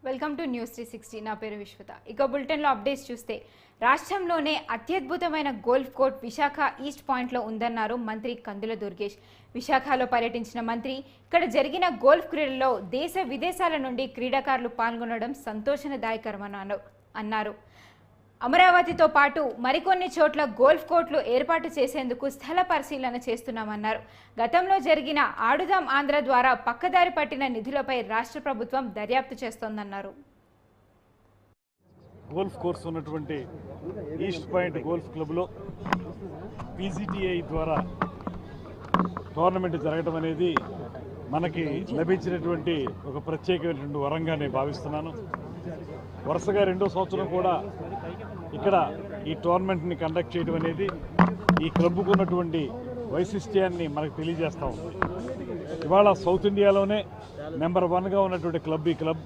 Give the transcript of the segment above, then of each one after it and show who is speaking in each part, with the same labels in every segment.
Speaker 1: Welcome to news 360 నా పేరు విశ్వత. ఇక బులెటిన్లో అప్డేట్స్ చూస్తే రాష్ట్రంలోనే అత్యద్భుతమైన గోల్ఫ్ కోర్ట్ విశాఖ ఈస్ట్ పాయింట్లో ఉందన్నారు మంత్రి కందుల దుర్గేష్. విశాఖలో పర్యటించిన మంత్రి ఇక్కడ జరిగిన గోల్ఫ్ క్రీడల్లో దేశ విదేశాల నుండి క్రీడాకారులు పాల్గొనడం సంతోషదాయకరమన్నారు అన్నారు. అమరావతితో పాటు మరికొన్ని చోట్ల గోల్ఫ్ కోర్టులు ఏర్పాటు చేసేందుకు స్థల పరిశీలన చేస్తున్నామన్నారు. గతంలో జరిగిన ఆడుదాం ఆంధ్ర ద్వారా పక్కదారి పట్టిన నిధులపై రాష్ట్ర ప్రభుత్వం దర్యాప్తు చేస్తోందన్నారు.
Speaker 2: గోల్ఫ్ కోర్స్ ఉన్నటువంటి ఈస్ట్ పాయింట్ గోల్ఫ్ క్లబ్లో పీజీటీఐ ద్వారా టోర్నమెంట్ జరగడం అనేది మనకి లభించినటువంటి ఒక ప్రత్యేకమైనటువంటి వరంగా నేను భావిస్తున్నాను. వరుసగా రెండో సంవత్సరం కూడా ఇక్కడ ఈ టోర్నమెంట్ని కండక్ట్ చేయడం అనేది ఈ క్లబ్కు ఉన్నటువంటి వైశిష్ట్యాన్ని మనకు తెలియజేస్తూ ఉంది. ఇవాళ సౌత్ ఇండియాలోనే నెంబర్ 1గా ఉన్నటువంటి క్లబ్ ఈ క్లబ్.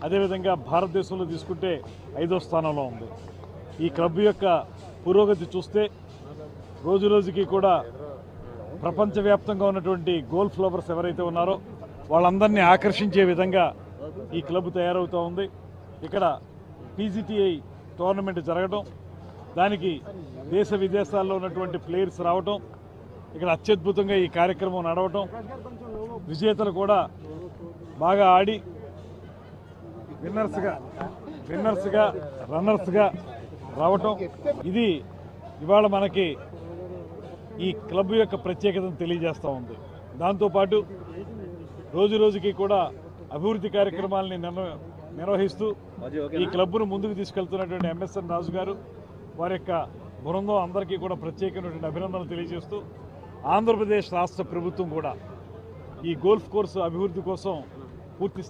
Speaker 2: అదేవిధంగా భారతదేశంలో తీసుకుంటే 5వ స్థానంలో ఉంది. ఈ క్లబ్ యొక్క పురోగతి చూస్తే రోజురోజుకి కూడా ప్రపంచవ్యాప్తంగా ఉన్నటువంటి గోల్ఫ్ లవర్స్ ఎవరైతే ఉన్నారో వాళ్ళందరినీ ఆకర్షించే విధంగా ఈ క్లబ్ తయారవుతూ ఉంది. ఇక్కడ పీజీటీఐ టోర్నమెంట్ జరగడం, దానికి దేశ విదేశాల్లో ఉన్నటువంటి ప్లేయర్స్ రావటం, ఇక్కడ అత్యద్భుతంగా ఈ కార్యక్రమం నడవటం, విజేతలు కూడా బాగా ఆడి విన్నర్స్గా రన్నర్స్గా రావటం, ఇది ఇవాళ మనకి ఈ క్లబ్ యొక్క ప్రత్యేకతను తెలియజేస్తూ ఉంది. దాంతోపాటు రోజురోజుకి కూడా అభివృద్ధి కార్యక్రమాలని నిర్వహిస్తూ ఈ క్లబ్ను ముందుకు తీసుకెళ్తున్నటువంటి ఎంఎస్ఎన్ రాజు గారు, వారి యొక్క బృందం అందరికీ కూడా ప్రత్యేకమైనటువంటి అభినందనలు తెలియజేస్తూ ఆంధ్రప్రదేశ్ రాష్ట్ర ప్రభుత్వం కూడా ఈ గోల్ఫ్ కోర్సు అభివృద్ధి కోసం పూర్తి